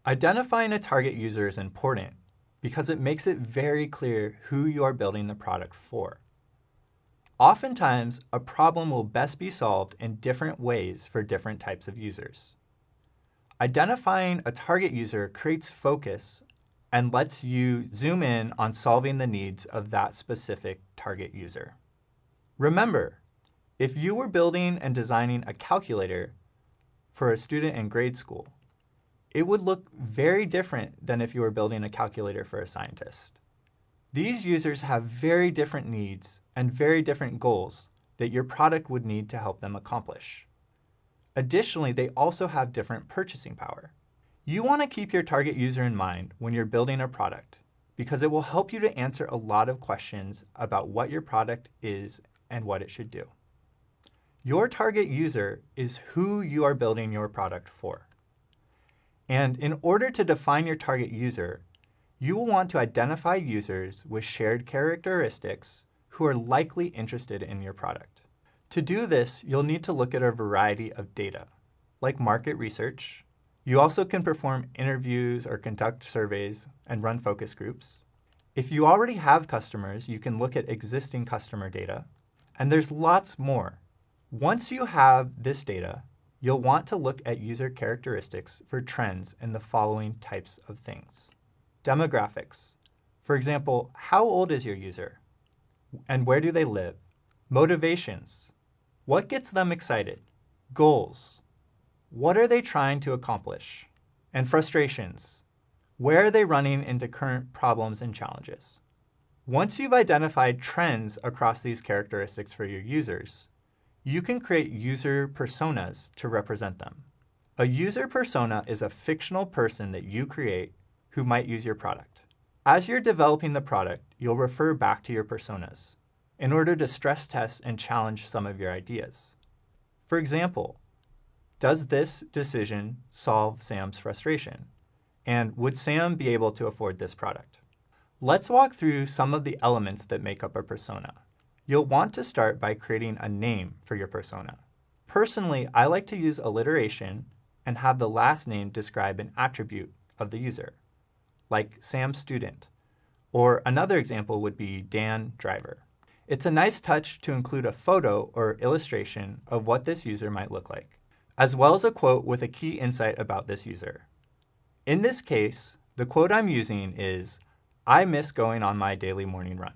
Identifying a target user is important because it makes it very clear who you are building the product for. Oftentimes, a problem will best be solved in different ways for different types of users. Identifying a target user creates focus and lets you zoom in on solving the needs of that specific target user. Remember, if you were building and designing a calculator for a student in grade school, it would look very different than if you were building a calculator for a scientist. These users have very different needs and very different goals that your product would need to help them accomplish. Additionally, they also have different purchasing power. You want to keep your target user in mind when you're building a product because it will help you to answer a lot of questions about what your product is and what it should do. Your target user is who you are building your product for. And in order to define your target user, you will want to identify users with shared characteristics who are likely interested in your product. To do this, you'll need to look at a variety of data, like market research. You also can perform interviews or conduct surveys and run focus groups. If you already have customers, you can look at existing customer data. And there's lots more. Once you have this data, you'll want to look at user characteristics for trends in the following types of things. Demographics. For example, how old is your user? And where do they live? Motivations. What gets them excited? Goals. What are they trying to accomplish? And frustrations. Where are they running into current problems and challenges? Once you've identified trends across these characteristics for your users, you can create user personas to represent them. A user persona is a fictional person that you create who might use your product. As you're developing the product, you'll refer back to your personas in order to stress test and challenge some of your ideas. For example, does this decision solve Sam's frustration? And would Sam be able to afford this product? Let's walk through some of the elements that make up a persona. You'll want to start by creating a name for your persona. Personally, I like to use alliteration and have the last name describe an attribute of the user, like Sam Student, or another example would be Dan Driver. It's a nice touch to include a photo or illustration of what this user might look like, as well as a quote with a key insight about this user. In this case, the quote I'm using is, "I miss going on my daily morning run."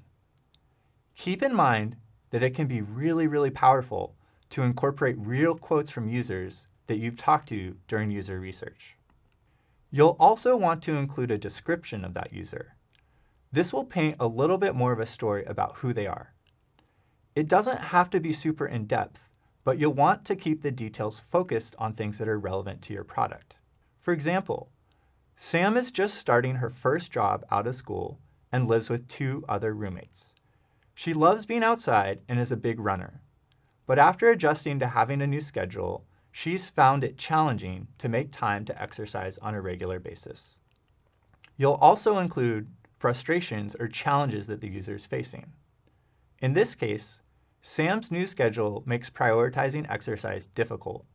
Keep in mind that it can be really powerful to incorporate real quotes from users that you've talked to during user research. You'll also want to include a description of that user. This will paint a little bit more of a story about who they are. It doesn't have to be super in-depth, but you'll want to keep the details focused on things that are relevant to your product. For example, Sam is just starting her first job out of school and lives with 2 other roommates. She loves being outside and is a big runner. But after adjusting to having a new schedule, she's found it challenging to make time to exercise on a regular basis. You'll also include frustrations or challenges that the user is facing. In this case, Sam's new schedule makes prioritizing exercise difficult,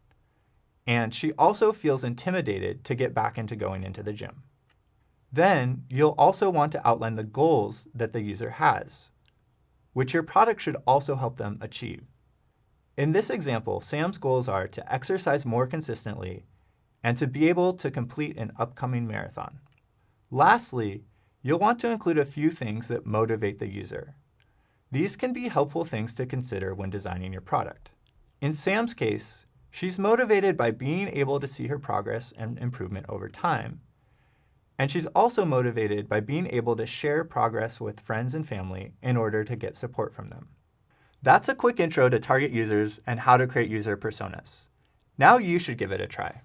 and she also feels intimidated to get back into going into the gym. Then, you'll also want to outline the goals that the user has, which your product should also help them achieve. In this example, Sam's goals are to exercise more consistently and to be able to complete an upcoming marathon. Lastly, you'll want to include a few things that motivate the user. These can be helpful things to consider when designing your product. In Sam's case, she's motivated by being able to see her progress and improvement over time. And she's also motivated by being able to share progress with friends and family in order to get support from them. That's a quick intro to target users and how to create user personas. Now you should give it a try.